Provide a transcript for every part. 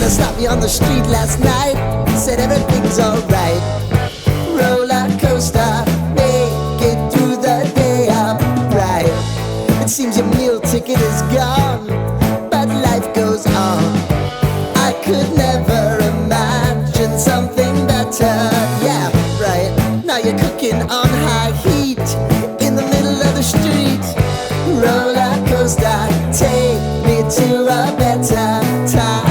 stopped me on the street last night, said everything's alright. Roller coaster, make it through the day upright. It seems your meal ticket is gone, but life goes on. I could never imagine something better. Yeah, right. Now you're cooking on high heat in the middle of the street. Roller coaster, take me to a better time.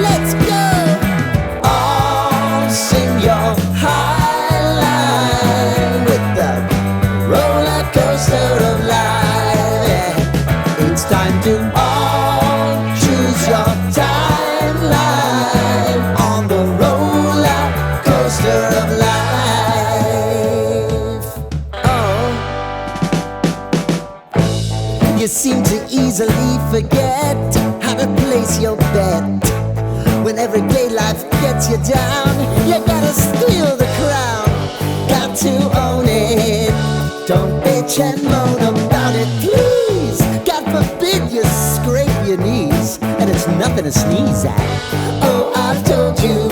Let's go! All sing your high line with the roller coaster of life. Yeah. It's time to all choose your timeline on the roller coaster of life. Oh, you seem to easily forget how to place your bet. When everyday life gets you down, you gotta steal the crown. Got to own it. Don't bitch and moan about it, please. God forbid you scrape your knees, and it's nothing to sneeze at. Oh, I've told you